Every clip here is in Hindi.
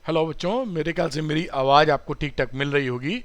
हेलो बच्चों, मेरे ख्याल से मेरी आवाज़ आपको ठीक ठाक मिल रही होगी।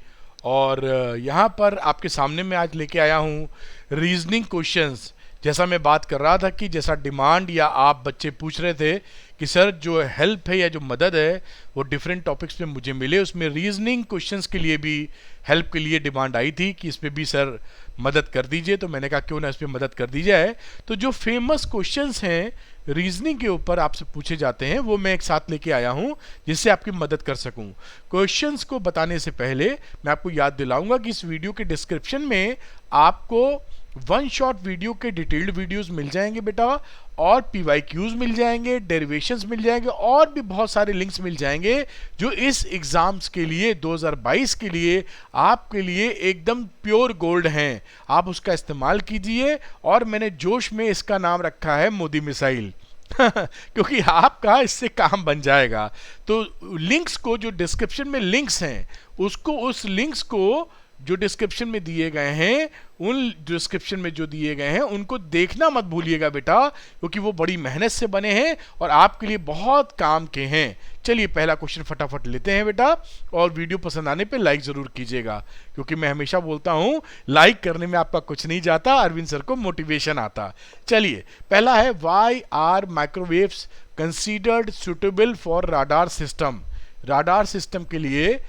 और यहाँ पर आपके सामने मैं आज लेके आया हूँ रीजनिंग क्वेश्चंस। जैसा मैं बात कर रहा था कि जैसा डिमांड या आप बच्चे पूछ रहे थे कि सर जो हेल्प है या जो मदद है वो डिफरेंट टॉपिक्स पे मुझे मिले, उसमें रीजनिंग क्वेश्चंस के लिए भी हेल्प के लिए डिमांड आई थी कि इस पे भी सर मदद कर दीजिए। तो मैंने कहा क्यों ना इस पे मदद कर दी जाए। तो जो फेमस क्वेश्चंस हैं रीजनिंग के ऊपर आपसे पूछे जाते हैं वो मैं एक साथ लेके आया हूं जिससे आपकी मदद कर सकूं। क्वेश्चंस को बताने से पहले मैं आपको याद दिलाऊंगा कि इस वीडियो के डिस्क्रिप्शन में आपको वन शॉट वीडियो के डिटेल्ड वीडियोस मिल जाएंगे बेटा, और पीवाईक्यूज मिल जाएंगे, डेरिवेशंस मिल जाएंगे, और भी बहुत सारे लिंक्स मिल जाएंगे जो इस एग्जाम्स के लिए 2022 के लिए आपके लिए एकदम प्योर गोल्ड हैं। आप उसका इस्तेमाल कीजिए। और मैंने जोश में इसका नाम रखा है मोदी मिसाइल क्योंकि आपका इससे काम बन जाएगा। तो लिंक्स को, जो डिस्क्रिप्शन में लिंक्स हैं, उसको, उस लिंक्स को जो डिस्क्रिप्शन में दिए गए हैं, उन डिस्क्रिप्शन में जो दिए गए हैं उनको देखना मत भूलिएगा बेटा, क्योंकि वो बड़ी मेहनत से बने हैं और आपके लिए बहुत काम के हैं। चलिए पहला क्वेश्चन फटाफट लेते हैं बेटा, और वीडियो पसंद आने पे लाइक जरूर कीजिएगा, क्योंकि मैं हमेशा बोलता हूं लाइक करने में आपका कुछ नहीं जाता, अरविंद सर को मोटिवेशन आता। चलिए पहला है, why are microwaves considered suitable for radar system. Radar system के लिए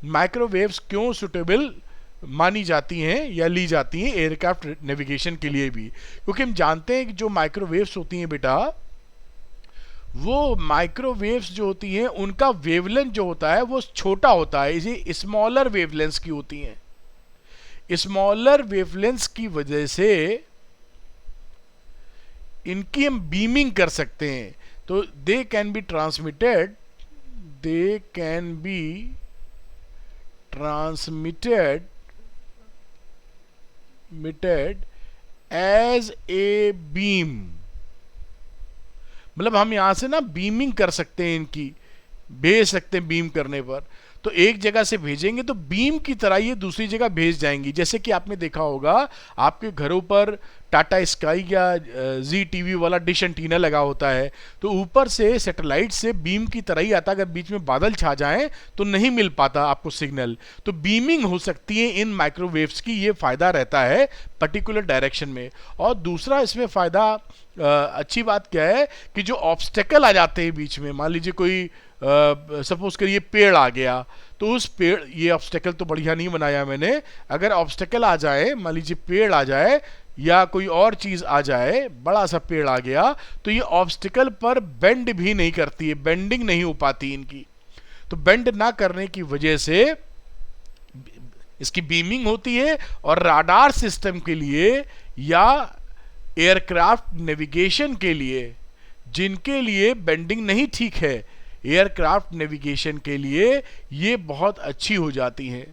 माइक्रोवेव्स क्यों सुटेबल मानी जाती हैं या ली जाती हैं एयरक्राफ्ट नेविगेशन के लिए भी? क्योंकि हम जानते हैं कि जो माइक्रोवेव्स होती हैं बेटा, वो माइक्रोवेव्स जो होती हैं उनका वेवलेंथ जो होता है वो छोटा होता है, इसे स्मॉलर वेवलेंथ्स की होती हैं। स्मॉलर वेवलेंथ्स की वजह से इनकी हम बीमिंग कर सकते हैं। तो they can be transmitted as a beam. मतलब हम यहां से ना बीमिंग कर सकते हैं, इनकी भेज सकते हैं बीम करने पर। तो एक जगह से भेजेंगे तो बीम की तरह ये दूसरी जगह भेज जाएंगी। जैसे कि आपने देखा होगा आपके घरों पर टाटा स्काई या जी टीवी वाला डिश एंटीना लगा होता है, तो ऊपर से सैटेलाइट से बीम की तरह ही आता। अगर बीच में बादल छा जाएं तो नहीं मिल पाता आपको सिग्नल, तो बीमिंग हो सकती है इन माइक्रोवेव्स की। ये फायदा रहता है पर्टिकुलर डायरेक्शन में। और दूसरा इसमें फायदा, अच्छी बात क्या है कि जो ऑब्स्टेकल आ जाते हैं बीच में, मान लीजिए कोई सपोज करिए पेड़ आ गया, तो उस पेड़, ये ऑब्स्टेकल तो बढ़िया नहीं बनाया मैंने, अगर ऑब्स्टेकल आ जाए, मान लीजिए पेड़ आ जाए या कोई और चीज आ जाए, बड़ा सा पेड़ आ गया, तो ये ऑब्स्टेकल पर बेंड भी नहीं करती है, बेंडिंग नहीं हो पाती इनकी। तो बेंड ना करने की वजह से इसकी बीमिंग होती है। और राडार सिस्टम के लिए या एयरक्राफ्ट नेविगेशन के लिए, जिनके लिए बेंडिंग नहीं ठीक है, एयरक्राफ्ट नेविगेशन के लिए ये बहुत अच्छी हो जाती हैं,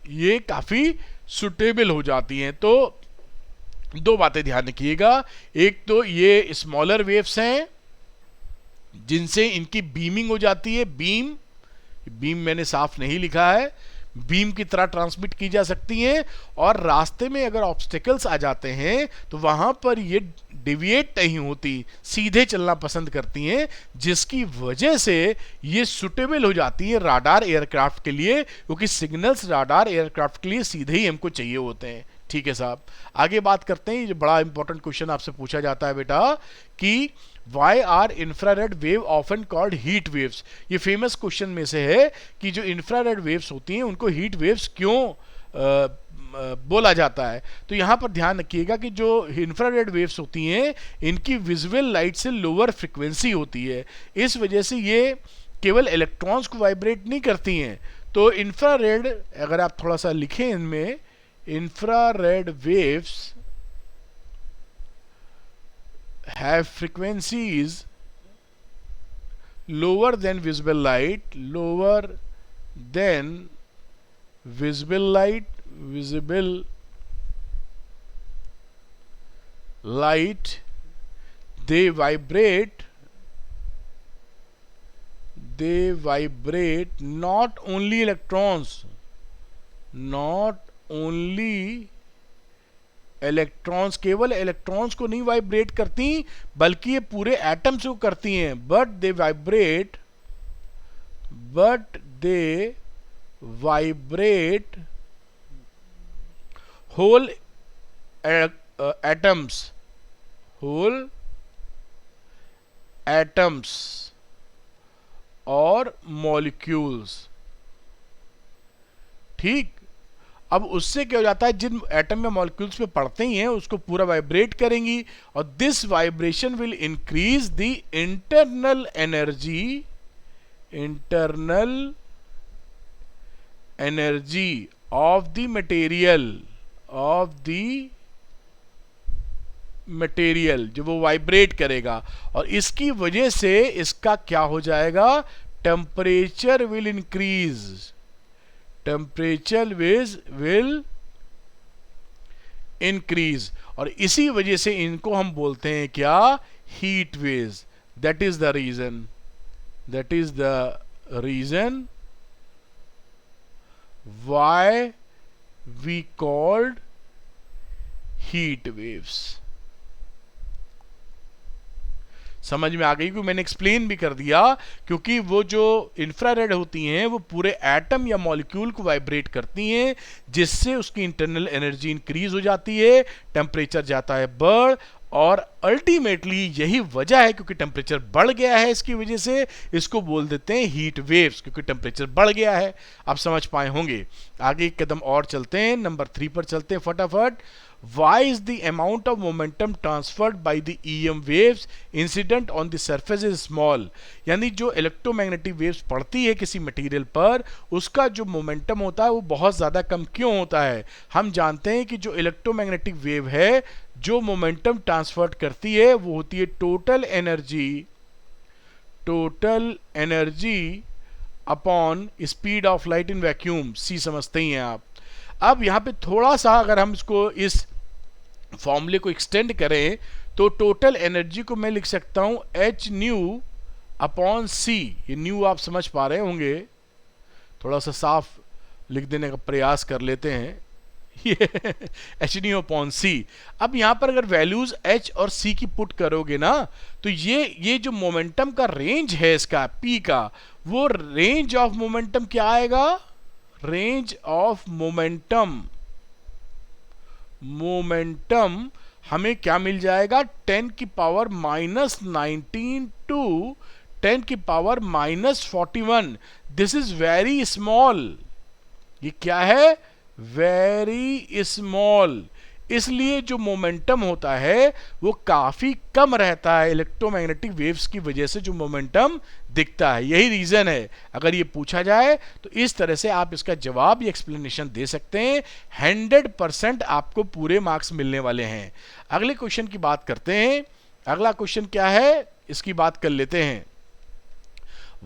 ये काफी सुटेबल हो जाती हैं। तो दो बातें ध्यान रखिएगा, एक तो ये स्मॉलर वेव्स हैं जिनसे इनकी बीमिंग हो जाती है। बीम मैंने साफ नहीं लिखा है, बीम की तरह ट्रांसमिट की जा सकती हैं। और रास्ते में अगर ऑब्स्टेकल्स आ जाते हैं तो वहां पर ये डिविएट नहीं होती, सीधे चलना पसंद करती हैं, जिसकी वजह से ये सुटेबल हो जाती है राडार एयरक्राफ्ट के लिए, क्योंकि सिग्नल्स राडार एयरक्राफ्ट के लिए सीधे ही हमको चाहिए होते हैं। ठीक है साहब, आगे बात करते हैं। ये बड़ा इंपॉर्टेंट क्वेश्चन आपसे पूछा जाता है बेटा कि why are infrared wave often called heat waves. ये फेमस क्वेश्चन में से है कि जो इंफ्रारेड वेव्स होती हैं उनको हीट वेव्स क्यों बोला जाता है। तो यहां पर ध्यान रखिएगा कि जो इंफ्रारेड वेव्स होती हैं इनकी विजुअल लाइट से लोअर फ्रीक्वेंसी होती है, इस वजह से ये केवल इलेक्ट्रॉन्स को वाइब्रेट नहीं करती हैं। तो इंफ्रारेड, अगर आप थोड़ा सा लिखें इनमें, infrared waves have frequencies lower than visible light, visible light. They vibrate not only electrons, केवल इलेक्ट्रॉन्स को नहीं वाइब्रेट करती, बल्कि ये पूरे एटम्स को करती हैं। But they vibrate but they vibrate. Whole atoms, whole atoms और molecules. ठीक, अब उससे क्या हो जाता है, जिन एटम में मॉलिक्यूल्स पे पड़ते ही हैं उसको पूरा वाइब्रेट करेंगी, और this vibration will increase the internal energy of the material जो वो वाइब्रेट करेगा, और इसकी वजह से इसका क्या हो जाएगा, temperature will increase, temperature will increase, और इसी वजह से इनको हम बोलते हैं क्या, heat waves. That is the reason why we called heat waves. समझ में आ गई कि मैंने एक्सप्लेन भी कर दिया, क्योंकि वो जो इंफ्रारेड होती हैं वो पूरे एटम या मॉलिक्यूल को वाइब्रेट करती हैं, जिससे उसकी इंटरनल एनर्जी इंक्रीज हो जाती है, टेम्परेचर जाता है बढ़, और अल्टीमेटली यही वजह है, क्योंकि टेम्परेचर बढ़ गया है, इसकी वजह से इसको बोल देते हैं हीट वेव्स, क्योंकि टेम्परेचर बढ़ गया है. आप समझ पाए होंगे. आगे एक कदम और चलते हैं, नंबर 3 पर चलते हैं फटाफट. Why is the amount of momentum transferred by the EM waves incident on the surface is small? यानी जो इलेक्ट्रोमैग्नेटिक वेव्स पड़ती है किसी मटेरियल पर, उसका जो मोमेंटम होता है वो बहुत ज़्यादा कम क्यों होता है. हम जानते हैं कि जो इलेक्ट्रोमैग्नेटिक वेव है जो मोमेंटम ट्रांसफर करती है वो होती है total energy upon speed of light in vacuum. C समझते ही हैं आप. अब यहाँ पे थोड़ा सा अगर हम इसको इस फॉर्मूले को एक्सटेंड करें तो टोटल एनर्जी को मैं लिख सकता हूं एच न्यू अपॉन सी. ये न्यू आप समझ पा रहे होंगे, थोड़ा सा साफ लिख देने का प्रयास कर लेते हैं. ये एच न्यू अपॉन सी. अब यहां पर अगर वैल्यूज एच और सी की पुट करोगे ना, तो ये जो मोमेंटम का रेंज है इसका पी का, वो रेंज ऑफ मोमेंटम क्या आएगा, रेंज ऑफ मोमेंटम हमें क्या मिल जाएगा, 10 की पावर -19 टू 10 की power -41. This is very small. ये क्या है, वेरी स्मॉल. इसलिए जो मोमेंटम होता है वो काफी कम रहता है इलेक्ट्रोमैग्नेटिक वेव्स की वजह से जो मोमेंटम दिखता है. यही रीजन है. अगर ये पूछा जाए तो इस तरह से आप इसका जवाब या एक्सप्लेनेशन दे सकते हैं. 100% आपको पूरे मार्क्स मिलने वाले हैं. अगले क्वेश्चन की बात करते हैं. अगला क्वेश्चन क्या है इसकी बात कर लेते हैं.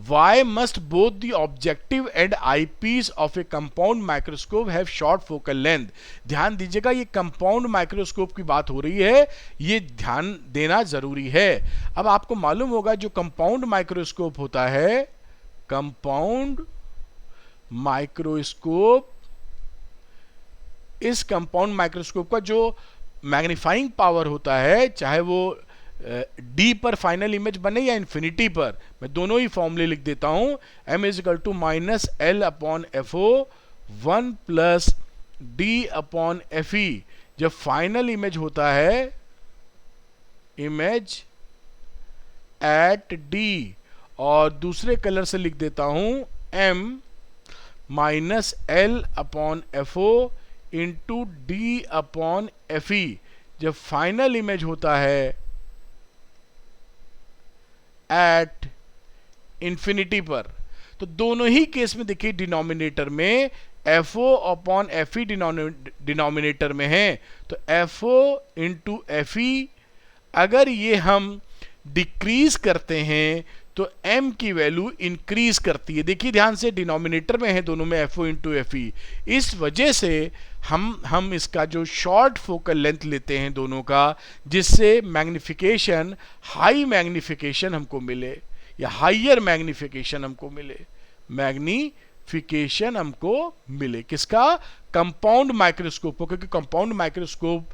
Why must both the objective and eyepiece of a compound microscope have short focal length? ध्यान दीजिएगा, ये कंपाउंड माइक्रोस्कोप की बात हो रही है, ये ध्यान देना जरूरी है. अब आपको मालूम होगा जो कंपाउंड माइक्रोस्कोप होता है, कंपाउंड माइक्रोस्कोप, इस कंपाउंड माइक्रोस्कोप का जो मैग्नीफाइंग पावर होता है, चाहे वो डी पर फाइनल इमेज बने या इन्फिनिटी पर, मैं दोनों ही फॉर्मूले लिख देता हूं. m is equal to -L upon FO 1 plus D upon FE. जब फाइनल इमेज होता है, इमेज एट D, और दूसरे कलर से लिख देता हूं m -L upon FO into D upon FE. जब फाइनल इमेज होता है एट इंफिनिटी पर, तो दोनों ही केस में देखिए डिनोमिनेटर में FO अपॉन FE डिनोमिनेटर में है, तो FO इंटू FE. अगर ये हम डिक्रीज करते हैं तो m की वैल्यू इंक्रीज करती है. देखिए ध्यान से, डिनोमिनेटर में है दोनों में FO इंटू FE. इस वजह से हम इसका जो शॉर्ट फोकल लेंथ लेते हैं दोनों का, जिससे मैग्निफिकेशन, हाई मैग्निफिकेशन हमको मिले, या हाइयर मैग्निफिकेशन हमको मिले, मैग्निफिकेशन हमको मिले. किसका, कंपाउंड माइक्रोस्कोप को. क्योंकि कंपाउंड माइक्रोस्कोप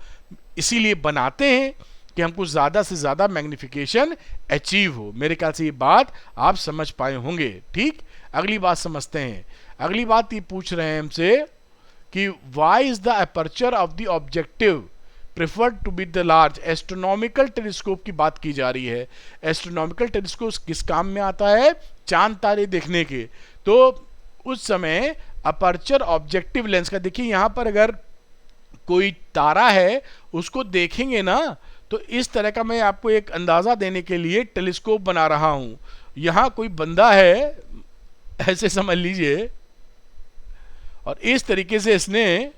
इसीलिए बनाते हैं कि हमको ज़्यादा से ज़्यादा मैग्निफिकेशन अचीव हो। मेरे ख्याल से ये बात आप समझ पाए होंगे। ठीक, अगली बात समझते हैं। अगली बात ये पूछ रहे हैं हमसे कि why is the aperture of the objective preferred to be the large. Astronomical telescope की बात की जा रही है। एस्ट्रोनॉमिकल टेलीस्कोप किस काम में आता है? चांद तारे देखने के। तो उस समय अपर्चर ऑब्जेक्टिव लेंस का, देखिए यहां पर अगर कोई तारा है उसको देखेंगे ना, तो इस तरह का, मैं आपको एक अंदाजा देने के लिए टेलीस्कोप बना रहा हूं। यहां कोई बंदा है, ऐसे समझ लीजिए, और इस तरीके से इसने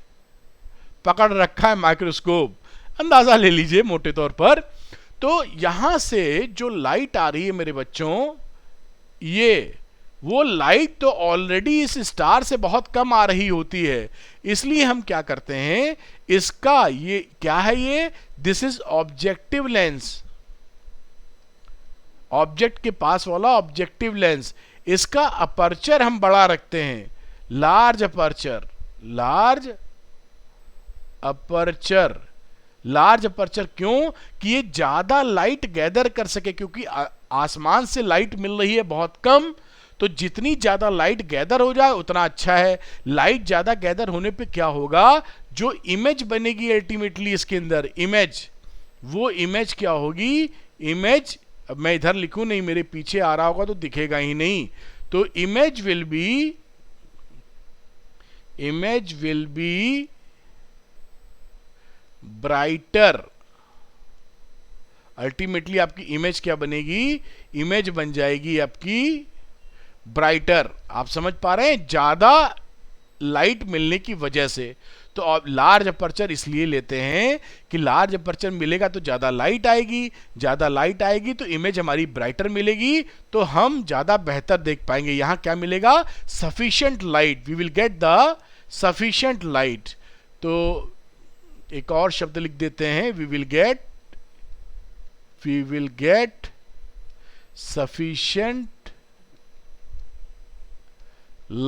पकड़ रखा है माइक्रोस्कोप, अंदाजा ले लीजिए मोटे तौर पर। तो यहां से जो लाइट आ रही है मेरे बच्चों, ये वो लाइट तो ऑलरेडी इस स्टार से बहुत कम आ रही होती है। इसलिए हम क्या करते हैं, इसका ये क्या है, ये this is objective lens, object के पास वाला ऑब्जेक्टिव लेंस, इसका अपर्चर हम बड़ा रखते हैं, large aperture. Large aperture, large aperture क्यों? कि ये ज्यादा लाइट गैदर कर सके, क्योंकि आसमान से लाइट मिल रही है बहुत कम, तो जितनी ज्यादा लाइट गैदर हो जाए उतना अच्छा है। लाइट ज्यादा गैदर होने पे क्या होगा, जो इमेज बनेगी अल्टीमेटली इसके अंदर, इमेज, वो इमेज क्या होगी, इमेज, अब मैं इधर लिखूं नहीं, मेरे पीछे आ रहा होगा तो दिखेगा ही नहीं, तो image will be brighter. Ultimately आपकी इमेज क्या बनेगी, इमेज बन जाएगी आपकी ब्राइटर। आप समझ पा रहे हैं, ज्यादा लाइट मिलने की वजह से। तो आप लार्ज अपर्चर इसलिए लेते हैं कि लार्ज अपर्चर मिलेगा तो ज्यादा लाइट आएगी, ज्यादा लाइट आएगी तो इमेज हमारी ब्राइटर मिलेगी, तो हम ज्यादा बेहतर देख पाएंगे। यहां क्या मिलेगा, sufficient light, we will get the sufficient light. तो एक और शब्द लिख देते हैं, we will get sufficient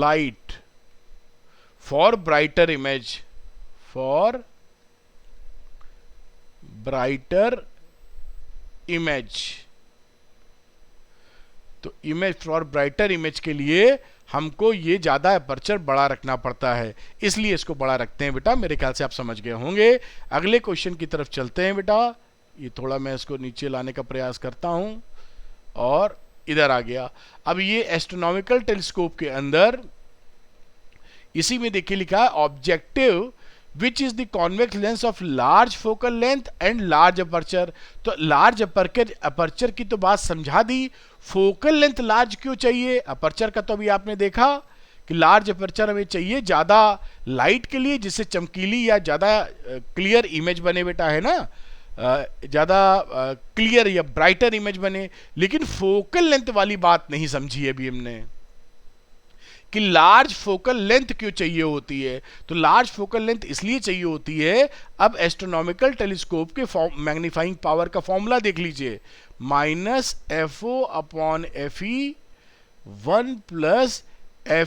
light for brighter image, for brighter image। तो इमेज, फॉर ब्राइटर इमेज के लिए हमको ये ज्यादा अपर्चर बड़ा रखना पड़ता है, इसलिए इसको बड़ा रखते हैं बेटा। मेरे ख्याल से आप समझ गए होंगे। अगले क्वेश्चन की तरफ चलते हैं बेटा। ये थोड़ा मैं इसको नीचे लाने का प्रयास करता हूं, और इधर आ गया। अब ये एस्ट्रोनॉमिकल टेलीस्कोप के अंदर इसी में देखिए लिखा है objective which is the convex lens of large focal length and large aperture. तो लार्ज अपर्चर की तो बात समझा दी, फोकल लेंथ लार्ज क्यों चाहिए? अपर्चर का तो अभी आपने देखा कि लार्ज अपर्चर हमें चाहिए ज्यादा लाइट के लिए, जिससे चमकीली या ज्यादा क्लियर इमेज बने बेटा, है ना, ज्यादा क्लियर या ब्राइटर इमेज बने। लेकिन फोकल लेंथ वाली बात नहीं समझी अभी हमने कि लार्ज फोकल लेंथ क्यों चाहिए होती है। तो लार्ज फोकल लेंथ इसलिए चाहिए होती है, अब एस्ट्रोनॉमिकल टेलीस्कोप के मैग्नीफाइंग पावर का फॉर्मूला देख लीजिए, -FO/FE 1 +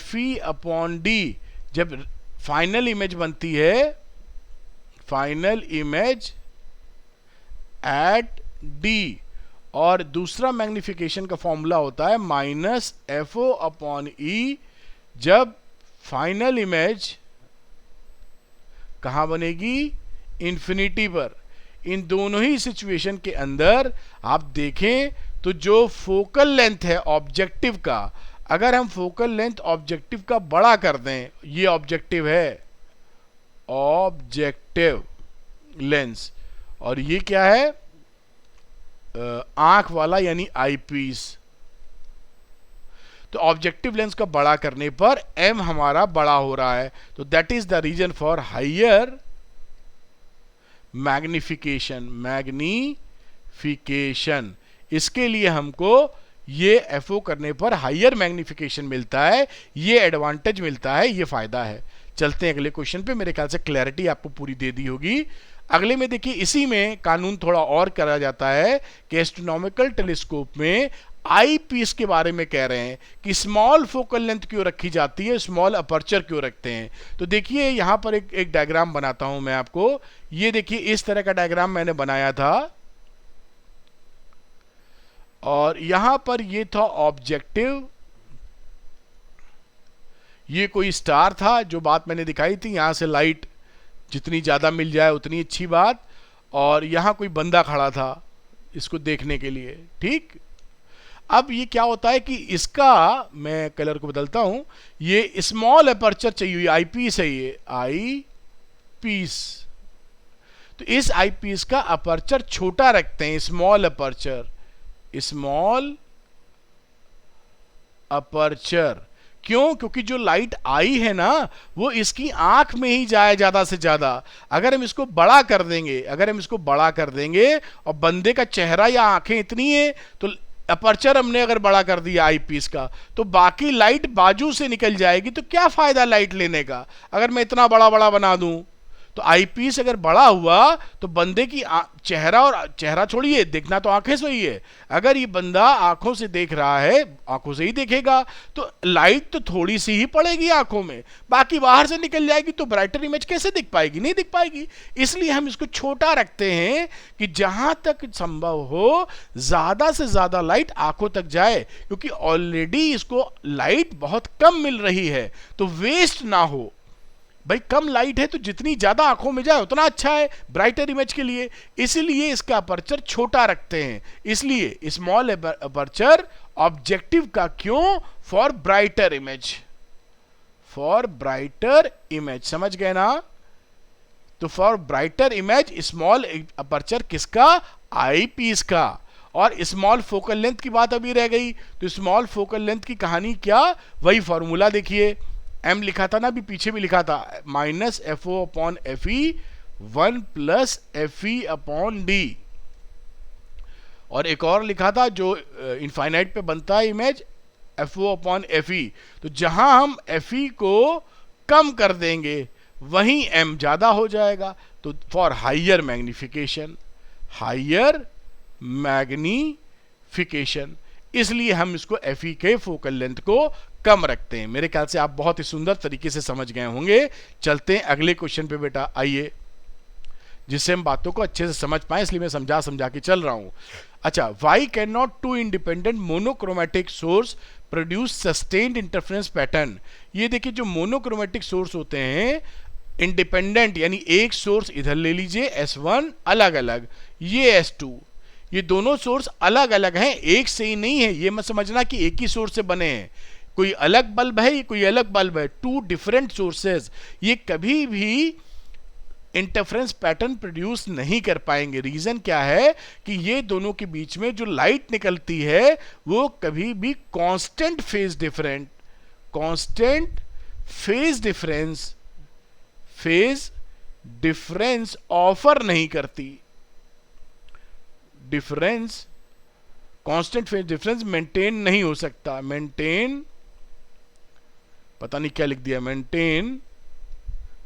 FE/D। जब फाइनल इमेज बनती है, फाइनल इमेज एट D, और दूसरा मैग्निफिकेशन का फॉर्मूला होता है -FO/E, जब फाइनल इमेज कहां बनेगी, इंफिनिटी पर। इन दोनों ही सिचुएशन के अंदर आप देखें तो जो फोकल लेंथ है ऑब्जेक्टिव का, अगर हम फोकल लेंथ ऑब्जेक्टिव का बड़ा कर दें, ये ऑब्जेक्टिव है, ऑब्जेक्टिव लेंस, और ये क्या है, आंख वाला यानी आईपीस। तो ऑब्जेक्टिव लेंस का बड़ा करने पर m हमारा बड़ा हो रहा है, तो that is the reason for higher magnification. इसके लिए हमको ये FO करने पर हाइयर मैग्निफिकेशन मिलता है, ये एडवांटेज मिलता है, ये फायदा है। चलते हैं अगले क्वेश्चन पे। मेरे ख्याल से क्लैरिटी आपको पूरी दे दी होगी। अगले में देखिए, इसी में कानून थोड़ा और करा जाता है कि एस्ट्रोनॉमिकल टेलीस्कोप में आई पीस के बारे में कह रहे हैं कि स्मॉल फोकल लेंथ क्यों रखी जाती है, स्मॉल अपर्चर क्यों रखते हैं। तो देखिए यहां पर एक डायग्राम बनाता हूं मैं आपको। ये देखिए इस तरह का डायग्राम मैंने बनाया था, और यहां पर ये था ऑब्जेक्टिव, ये कोई स्टार था जो बात मैंने दिखाई थी, यहां से लाइट जितनी ज्यादा मिल जाए उतनी अच्छी बात, और यहां कोई बंदा खड़ा था इसको देखने के लिए, ठीक। अब ये क्या होता है कि इसका मैं कलर को बदलता हूं, ये स्मॉल अपर्चर चाहिए, आई पीस है, ये आई पीस, तो इस आई पीस का अपर्चर छोटा रखते हैं, स्मॉल अपर्चर, स्मॉल अपर्चर। क्यों? क्योंकि जो लाइट आई है ना वो इसकी आंख में ही जाए ज्यादा से ज्यादा। अगर हम इसको बड़ा कर देंगे, अगर हम इसको बड़ा कर देंगे और बंदे का चेहरा या आंखें इतनी है, तो अपर्चर हमने अगर बड़ा कर दिया आई पीस का, तो बाकी लाइट बाजू से निकल जाएगी, तो क्या फायदा लाइट लेने का अगर मैं इतना बड़ा बड़ा बना दूं। तो आई पीस अगर बड़ा हुआ तो बंदे की चेहरा, और चेहरा छोड़िए, देखना तो आंखें से ही है, अगर ये बंदा आंखों से देख रहा है, आंखों से ही देखेगा, तो लाइट तो थोड़ी सी ही पड़ेगी आंखों में, बाकी बाहर से निकल जाएगी, तो ब्राइटर इमेज कैसे दिख पाएगी? नहीं दिख पाएगी। इसलिए हम इसको छोटा रखते हैं कि जहां तक संभव हो ज्यादा से ज्यादा लाइट आंखों तक जाए, क्योंकि ऑलरेडी इसको लाइट बहुत कम मिल रही है, तो वेस्ट ना हो। भाई कम लाइट है तो जितनी ज्यादा आंखों में जाए उतना अच्छा है ब्राइटर इमेज के लिए, इसलिए इसका अपर्चर छोटा रखते हैं। इसलिए स्मॉल अपर्चर ऑब्जेक्टिव का, क्यों? For brighter image, for brighter image, समझ गए ना? तो for brighter image small aperture किसका? आई पीस का। और स्मॉल फोकल लेंथ की बात अभी रह गई, तो स्मॉल फोकल लेंथ की कहानी क्या? वही फॉर्मूला देखिए, एम लिखा था ना, अभी पीछे भी लिखा था, minus F O upon F E 1 plus F E upon D, और एक और लिखा था जो इनफाइनाइट पे बनता है image, F O upon F E. तो जहां हम एफ ई को कम कर देंगे वहीं एम ज्यादा हो जाएगा, तो for higher magnification, higher magnification, इसलिए हम इसको एफ ई के फोकल लेंथ को कम रखते हैं। मेरे ख्याल से आप बहुत ही सुंदर तरीके से समझ गए होंगे। चलते हैं अगले क्वेश्चन पे बेटा, आइए, जिससे हम बातों को अच्छे से समझ पाए, इसलिए मैं समझा समझा के चल रहा हूं। अच्छा, why can not two independent monochromatic source produce sustained interference pattern. ये देखिए, जो मोनोक्रोमेटिक सोर्स होते हैं इंडिपेंडेंट, यानी एक सोर्स इधर ले लीजिए S1 अलग अलग, ये S2, ये दोनों सोर्स अलग अलग हैं, एक से ही नहीं है। ये मत समझना कि एक ही सोर्स से बने हैं, कोई अलग बल्ब है, कोई अलग बल्ब है, टू डिफरेंट सोर्सेज, ये कभी भी इंटरफेरेंस पैटर्न प्रोड्यूस नहीं कर पाएंगे। रीजन क्या है कि ये दोनों के बीच में जो लाइट निकलती है वो कभी भी constant phase different, constant phase difference offer नहीं करती। Difference, constant phase difference maintain नहीं हो सकता, मेंटेन, पता नहीं क्या लिख दिया, मेंटेन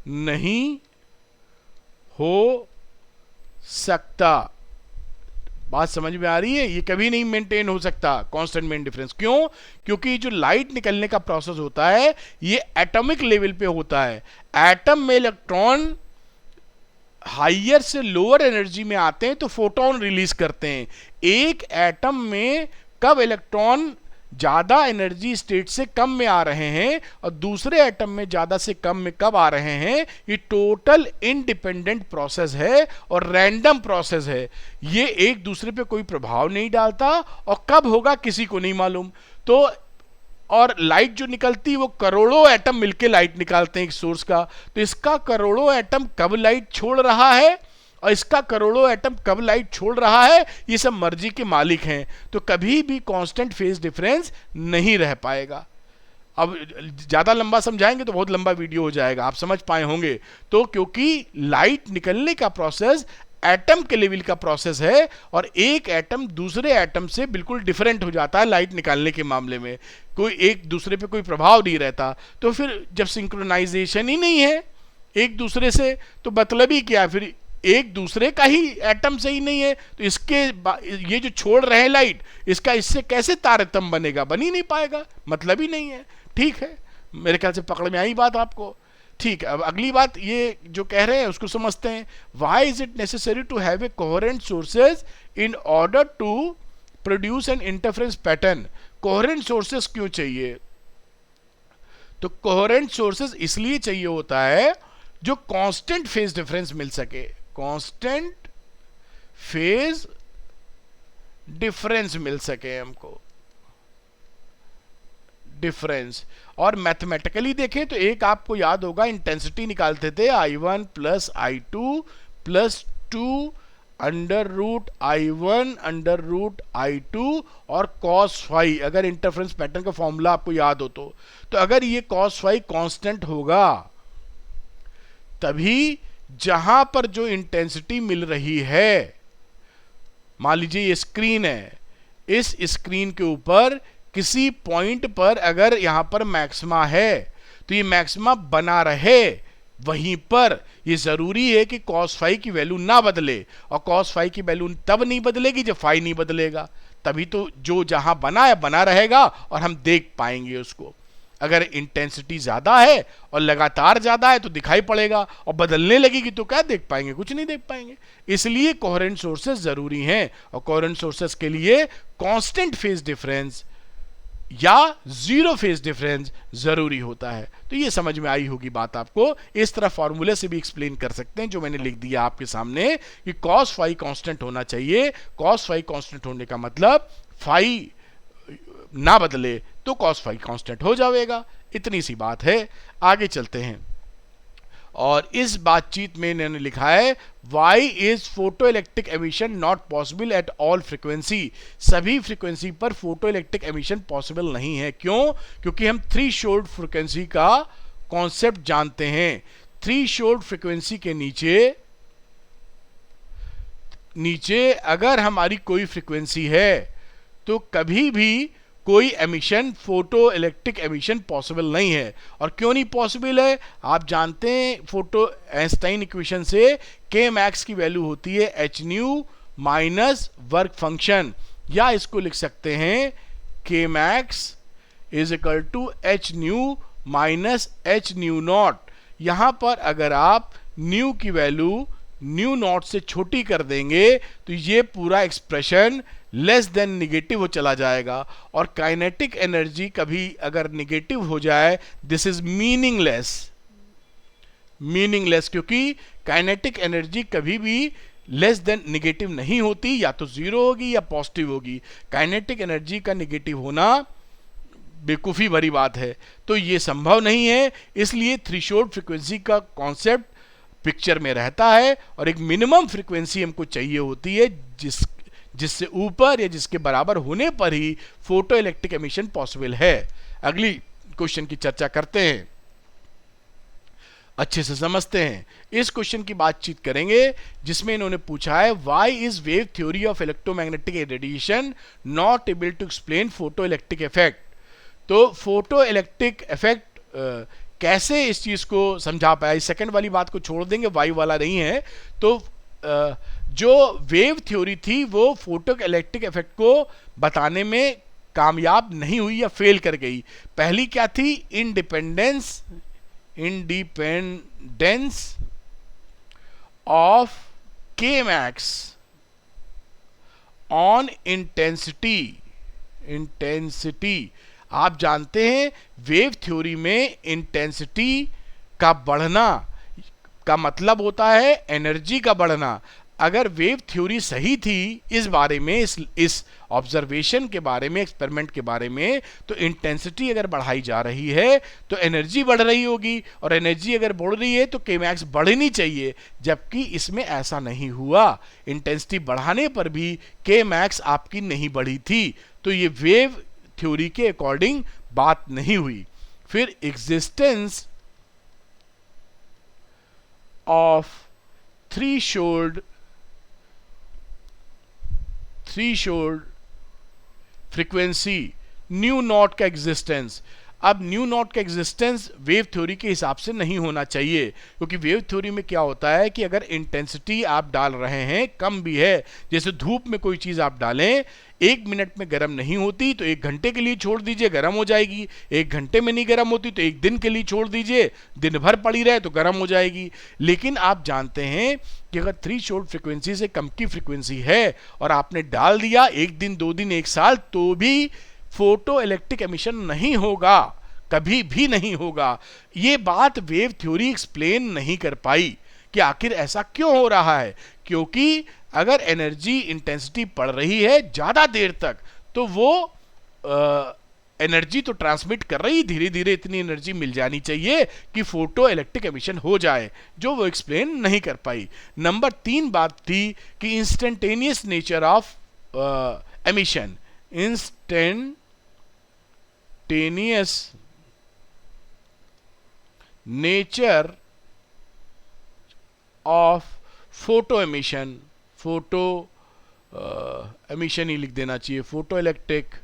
नहीं हो सकता। बात समझ में आ रही है? ये कभी नहीं मेंटेन हो सकता कांस्टेंट मेन डिफरेंस। क्यों? क्योंकि जो लाइट निकलने का प्रोसेस होता है ये एटॉमिक लेवल पे होता है। एटम में इलेक्ट्रॉन हाइयर से लोअर एनर्जी में आते हैं तो फोटोन रिलीज करते हैं। एक एटम में कब इलेक्ट्रॉन ज्यादा एनर्जी स्टेट से कम में आ रहे हैं और दूसरे एटम में ज्यादा से कम में कब आ रहे हैं, ये टोटल इंडिपेंडेंट प्रोसेस है और रैंडम प्रोसेस है। ये एक दूसरे पे कोई प्रभाव नहीं डालता और कब होगा किसी को नहीं मालूम। तो और लाइट जो निकलती है वो करोड़ों एटम मिलके लाइट निकालते हैं एक सोर्स का, तो इसका करोड़ों एटम कब लाइट छोड़ रहा है और इसका करोड़ों एटम कब लाइट छोड़ रहा है, ये सब मर्जी के मालिक हैं। तो कभी भी कांस्टेंट फेज डिफरेंस नहीं रह पाएगा। अब ज्यादा लंबा समझाएंगे तो बहुत लंबा वीडियो हो जाएगा, आप समझ पाए होंगे। तो क्योंकि लाइट निकलने का प्रोसेस एटम के लेवल का प्रोसेस है और एक एटम दूसरे एटम से बिल्कुल डिफरेंट हो जाता है लाइट निकालने के मामले में, कोई एक दूसरे पे कोई प्रभाव नहीं रहता। तो फिर जब सिंक्रोनाइजेशन ही नहीं है एक दूसरे से तो मतलब ही क्या, फिर एक दूसरे का ही एटम से ही नहीं है तो इसके ये जो छोड़ रहे हैं लाइट, इसका इससे कैसे तारतम्य बनेगा? बन ही नहीं पाएगा, मतलब ही नहीं है। ठीक है, मेरे ख्याल से पकड़ में आई बात आपको। ठीक है, अब अगली बात ये जो कह रहे हैं उसको समझते हैं। Why is it necessary to have a coherent sources in order to produce an interference pattern. Coherent sources क्यों चाहिए? तो कोहेरेंट सोर्सेस इसलिए चाहिए होता है जो कांस्टेंट फेज डिफरेंस मिल सके, कांस्टेंट फेज डिफरेंस मिल सके हमको, डिफरेंस। और मैथमेटिकली देखें तो एक आपको याद होगा, इंटेंसिटी निकालते थे I1 plus I2 plus 2 under root I1 under root I2 और cos फाई, अगर इंटरफेरेंस पैटर्न का फॉर्मूला आपको याद हो तो अगर ये cos फाई कांस्टेंट होगा तभी जहां पर जो इंटेंसिटी मिल रही है, मान लीजिए ये स्क्रीन है, इस स्क्रीन के ऊपर किसी पॉइंट पर अगर यहां पर मैक्सिमा है तो ये मैक्सिमा बना रहे वहीं पर। ये जरूरी है कि cos फाई की वैल्यू ना बदले, और cos फाई की वैल्यू तब नहीं बदलेगी जब फाई नहीं बदलेगा, तभी तो जो जहां बना है बना रहेगा और हम देख पाएंगे उसको। अगर इंटेंसिटी ज्यादा है और लगातार ज्यादा है तो दिखाई पड़ेगा, और बदलने लगेगी तो क्या देख पाएंगे? कुछ नहीं देख पाएंगे। इसलिए कोहेरेंट सोर्सेस जरूरी हैं, और कोहेरेंट सोर्सेस के लिए कांस्टेंट फेज डिफरेंस या जीरो फेज डिफरेंस जरूरी होता है। तो ये समझ में आई होगी बात आपको। इस तरह फॉर्मूले से भी एक्सप्लेन कर सकते हैं जो मैंने लिख दिया आपके सामने कि cos फाई कांस्टेंट होना चाहिए। cos फाई कांस्टेंट होने का मतलब फाई ना बदले तो cos फाई कांस्टेंट हो जाएगा। इतनी सी बात है। आगे चलते हैं, और इस बातचीत में इन्होंने लिखा है why is photo electric emission not possible at all frequency. सभी फ्रीक्वेंसी पर फोटो इलेक्ट्रिक एमिशन पॉसिबल नहीं है। क्यों? क्योंकि हम थ्री शोल्ड फ्रीक्वेंसी का कॉन्सेप्ट जानते हैं। थ्री शोल्ड फ्रीक्वेंसी के नीचे अगर हमारी कोई फ्रीक्वेंसी है तो कभी भी कोई emission, photo electric emission possible नहीं है। और क्यों नहीं पॉसिबल है? आप जानते हैं फोटो आइंस्टाइन इक्वेशन से के मैक्स की वैल्यू होती है H nu minus work function, या इसको लिख सकते हैं K max is equal to H nu minus H nu naught. यहां पर अगर आप न्यू की वैल्यू न्यू नॉट से छोटी कर देंगे तो ये पूरा एक्सप्रेशन लेस देन निगेटिव हो चला जाएगा। और काइनेटिक एनर्जी कभी अगर निगेटिव हो जाए, दिस इज मीनिंगलेस, क्योंकि काइनेटिक एनर्जी कभी भी लेस देन निगेटिव नहीं होती, या तो जीरो होगी या पॉजिटिव होगी। काइनेटिक एनर्जी का निगेटिव होना बेवकूफ़ी भरी बात है, तो ये संभव नहीं है। इसलिए थ्रेशोल्ड फ्रीक्वेंसी का कॉन्सेप्ट पिक्चर में रहता है, और एक मिनिमम फ्रीक्वेंसी हमको चाहिए होती है जिससे ऊपर या जिसके बराबर होने पर ही फोटो इलेक्ट्रिक एमिशन पॉसिबल है। अगली क्वेश्चन की चर्चा करते हैं, अच्छे से समझते हैं। इस क्वेश्चन की बातचीत करेंगे जिसमें इन्होंने पूछा है why is wave theory of electromagnetic radiation not able to explain photo electric effect. तो फोटो इलेक्ट्रिक इफेक्ट कैसे इस चीज को समझा पाया? इस सेकंड वाली बात को छोड़ देंगे, वाई वाला नहीं है। तो जो वेव थ्योरी थी वो फोटो इलेक्ट्रिक इफेक्ट को बताने में कामयाब नहीं हुई या फेल कर गई। पहली क्या थी? इंडिपेंडेंस ऑफ के मैक्स ऑन इंटेंसिटी। आप जानते हैं वेव थ्योरी में इंटेंसिटी का बढ़ना का मतलब होता है एनर्जी का बढ़ना। अगर वेव थ्योरी सही थी इस बारे में, इस ऑब्जर्वेशन के बारे में, एक्सपेरिमेंट के बारे में, तो इंटेंसिटी अगर बढ़ाई जा रही है तो एनर्जी बढ़ रही होगी, और एनर्जी अगर बढ़ रही है तो के मैक्स बढ़नी चाहिए, जबकि इसमें ऐसा नहीं हुआ। इंटेंसिटी बढ़ाने पर भी के मैक्स आपकी नहीं बढ़ी थी, तो ये वेव थ्योरी के अकॉर्डिंग बात नहीं हुई। फिर existence of threshold frequency new not का एग्जिस्टेंस। अब न्यू नॉट का एग्जिस्टेंस वेव थ्योरी के हिसाब से नहीं होना चाहिए, क्योंकि वेव थ्योरी में क्या होता है कि अगर इंटेंसिटी आप डाल रहे हैं कम भी है, जैसे धूप में कोई चीज़ आप डालें 1 मिनट में गर्म नहीं होती तो 1 घंटे के लिए छोड़ दीजिए गर्म हो जाएगी, 1 घंटे में नहीं गर्म होती तो 1 दिन के लिए छोड़ दीजिए, दिन भर पड़ी रहे तो गर्म हो जाएगी। लेकिन आप जानते हैं कि अगर थ्रेशोल्ड फ्रीक्वेंसी से कम की फ्रीक्वेंसी है और आपने डाल दिया 1 दिन 2 दिन 1 साल तो भी फोटो इलेक्ट्रिक एमिशन नहीं होगा, कभी भी नहीं होगा। ये बात वेव थ्योरी एक्सप्लेन नहीं कर पाई कि आखिर ऐसा क्यों हो रहा है, क्योंकि अगर एनर्जी इंटेंसिटी पड़ रही है ज्यादा देर तक तो वो एनर्जी तो ट्रांसमिट कर रही, धीरे धीरे इतनी एनर्जी मिल जानी चाहिए कि फोटो इलेक्ट्रिक एमिशन हो जाए, जो वो एक्सप्लेन नहीं कर पाई। नंबर 3 बात थी कि instantaneous nature of emission, instantaneous nature of photo emission, photo emission ही लिख देना चाहिए, photo electric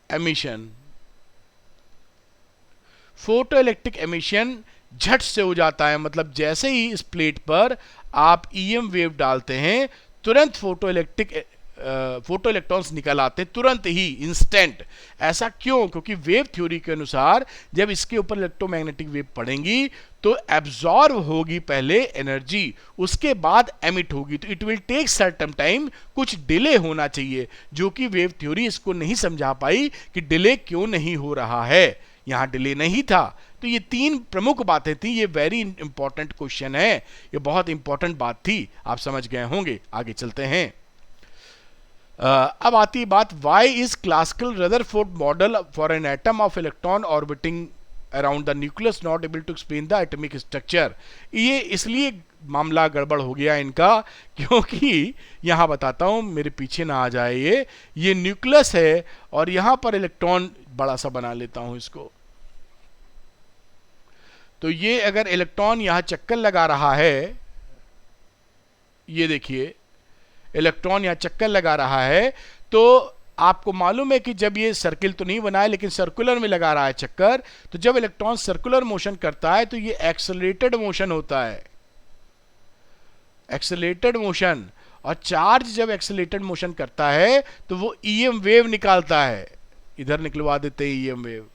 emission. Photo electric emission झट से हो जाता है, मतलब जैसे ही इस प्लेट पर आप ईएम वेव डालते हैं तुरंत फोटो इलेक्ट्रॉन्स निकल आते हैं, तुरंत ही, इंस्टेंट। ऐसा क्यों? क्योंकि वेव थ्योरी के अनुसार जब इसके ऊपर इलेक्ट्रोमैग्नेटिक वेव पड़ेंगी तो एब्जॉर्ब होगी पहले एनर्जी, उसके बाद एमिट होगी, तो it will take certain time, कुछ डिले होना चाहिए, जो कि वेव थ्योरी इसको नहीं समझा पाई कि डिले क्यों नहीं हो रहा है। यहां डिले नहीं था। तो ये 3 प्रमुख बातें थी। ये वेरी इंपॉर्टेंट क्वेश्चन है, ये बहुत इंपॉर्टेंट बात थी, आप समझ गए होंगे। आगे चलते हैं। अब आती है बात, why is classical Rutherford model for an atom of electron orbiting around the nucleus not able to explain the atomic structure. ये इसलिए मामला गड़बड़ हो गया इनका, क्योंकि यहां बताता हूं, मेरे पीछे ना आ जाए, ये न्यूक्लियस है और यहां पर इलेक्ट्रॉन बड़ा सा बना लेता हूं इसको। तो ये अगर इलेक्ट्रॉन यहां चक्कर लगा रहा है, ये देखिए इलेक्ट्रॉन यहां चक्कर लगा रहा है, तो आपको मालूम है कि जब ये सर्किल तो नहीं बना है लेकिन सर्कुलर में लगा रहा है चक्कर, तो जब इलेक्ट्रॉन सर्कुलर मोशन करता है तो ये एक्सेलरेटेड मोशन होता है, एक्सेलरेटेड मोशन। और चार्ज जब एक्सेलरेटेड मोशन करता है तो वो ईएम वेव निकालता है, इधर निकलवा देते हैं ईएम वेव।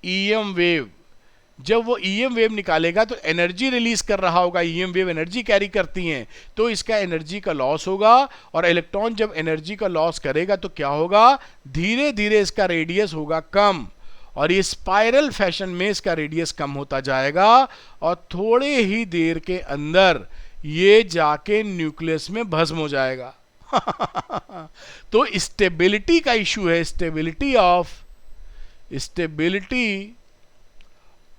ईएम वेव, जब वो ईएम वेव निकालेगा तो एनर्जी रिलीज कर रहा होगा, ईएम वेव एनर्जी कैरी करती हैं, तो इसका एनर्जी का लॉस होगा। और इलेक्ट्रॉन जब एनर्जी का लॉस करेगा तो क्या होगा, धीरे धीरे इसका रेडियस होगा कम, और ये स्पाइरल फैशन में इसका रेडियस कम होता जाएगा और थोड़े ही देर के अंदर ये जाके न्यूक्लियस में भस्म हो जाएगा। तो स्टेबिलिटी का इशू है, स्टेबिलिटी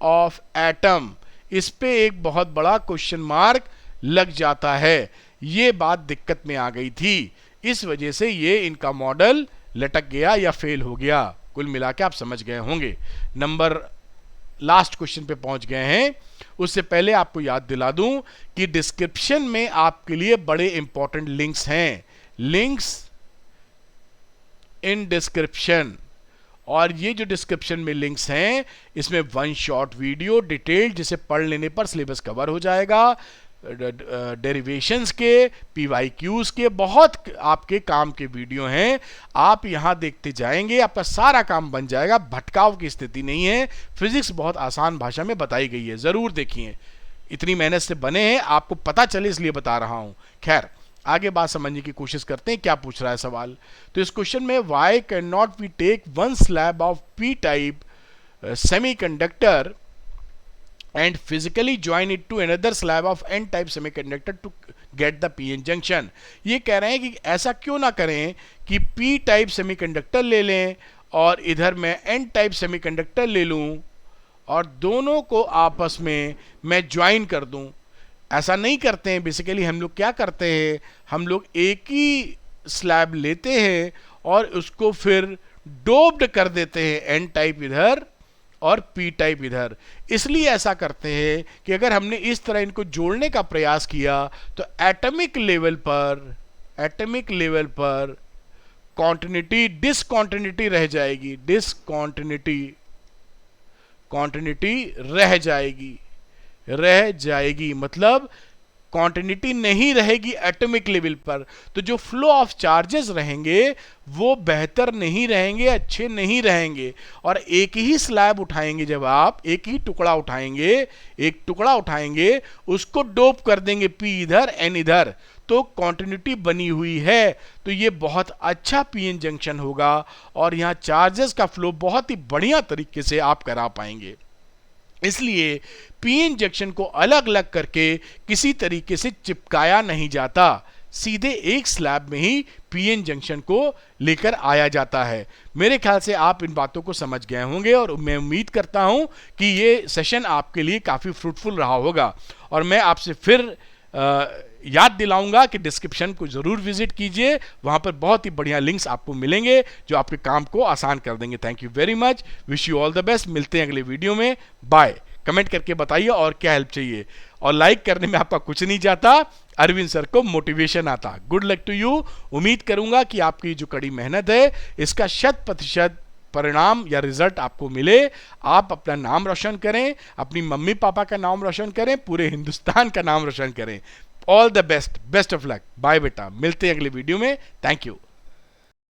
ऑफ एटम, इस पे एक बहुत बड़ा क्वेश्चन मार्क लग जाता है। ये बात दिक्कत में आ गई थी, इस वजह से ये इनका मॉडल लटक गया या फेल हो गया। कुल मिला के आप समझ गए होंगे। नंबर लास्ट क्वेश्चन पे पहुंच गए हैं। उससे पहले आपको याद दिला दूं कि डिस्क्रिप्शन में आपके लिए बड़े इंपॉर्टेंट लिंक्स हैं, लिंक्स इन डिस्क्रिप्शन। और ये जो डिस्क्रिप्शन में लिंक्स हैं इसमें 1 शॉर्ट वीडियो डिटेल्ड, जिसे पढ़ लेने पर सिलेबस कवर हो जाएगा, डेरिवेशंस के, पीवाईक्यूज के, बहुत आपके काम के वीडियो हैं। आप यहां देखते जाएंगे, आपका सारा काम बन जाएगा, भटकाव की स्थिति नहीं है। फिजिक्स बहुत आसान भाषा में बताई गई है, जरूर देखिए, इतनी मेहनत से बने हैं, आपको पता चले इसलिए बता रहा हूं। खैर, आगे बात समझने की कोशिश करते हैं, क्या पूछ रहा है सवाल। तो इस क्वेश्चन में, why can not we take 1 slab of P type semiconductor and physically join it to another slab of n type semiconductor to get the pn junction। ये कह रहे हैं कि ऐसा क्यों ना करें कि p टाइप सेमीकंडक्टर ले लें और इधर मैं n टाइप सेमीकंडक्टर ले लूं और दोनों को आपस में मैं ज्वाइन कर दूं। ऐसा नहीं करते हैं, बेसिकली हम लोग क्या करते हैं, हम लोग एक ही स्लैब लेते हैं और उसको फिर डोप्ड कर देते हैं, n टाइप इधर और p टाइप इधर। इसलिए ऐसा करते हैं कि अगर हमने इस तरह इनको जोड़ने का प्रयास किया तो एटॉमिक लेवल पर कॉन्टिन्यूटी डिसकॉन्टिन्यूटी रह जाएगी, डिसकॉन्टिन्यूटी कॉन्टिन्यूटी रह जाएगी मतलब कॉन्टिन्यूटी नहीं रहेगी एटॉमिक लेवल पर। तो जो फ्लो ऑफ चार्जेस रहेंगे वो बेहतर नहीं रहेंगे, अच्छे नहीं रहेंगे। और एक ही स्लैब उठाएंगे, जब आप एक ही टुकड़ा उठाएंगे उसको डोप कर देंगे पी इधर एन इधर, तो कॉन्टिन्यूटी बनी हुई है। तो ये बहुत अच्छा पीएन जंक्शन होगा और यहाँ चार्जेस का फ्लो बहुत ही बढ़िया तरीके से आप करा पाएंगे। इसलिए पीएन जंक्शन को अलग अलग करके किसी तरीके से चिपकाया नहीं जाता, सीधे एक स्लैब में ही पीएन जंक्शन को लेकर आया जाता है। मेरे ख्याल से आप इन बातों को समझ गए होंगे और मैं उम्मीद करता हूं कि ये सेशन आपके लिए काफ़ी फ्रूटफुल रहा होगा। और मैं आपसे फिर याद दिलाऊंगा कि डिस्क्रिप्शन को ज़रूर विजिट कीजिए, वहां पर बहुत ही बढ़िया लिंक्स आपको मिलेंगे जो आपके काम को आसान कर देंगे। Thank you very much, wish you all the best. मिलते हैं अगले वीडियो में, बाय। कमेंट करके बताइए और क्या हेल्प चाहिए, और लाइक करने में आपका कुछ नहीं जाता, अरविंद सर को मोटिवेशन आता। Good luck to you. उम्मीद करूंगा कि आपकी जो कड़ी मेहनत है इसका 100% परिणाम या रिजल्ट आपको मिले। आप अपना नाम रोशन करें, अपनी मम्मी पापा का नाम रोशन करें, पूरे हिंदुस्तान का नाम रोशन करें। All the best, best of luck. Bye बेटा, मिलते हैं अगले वीडियो में। Thank you.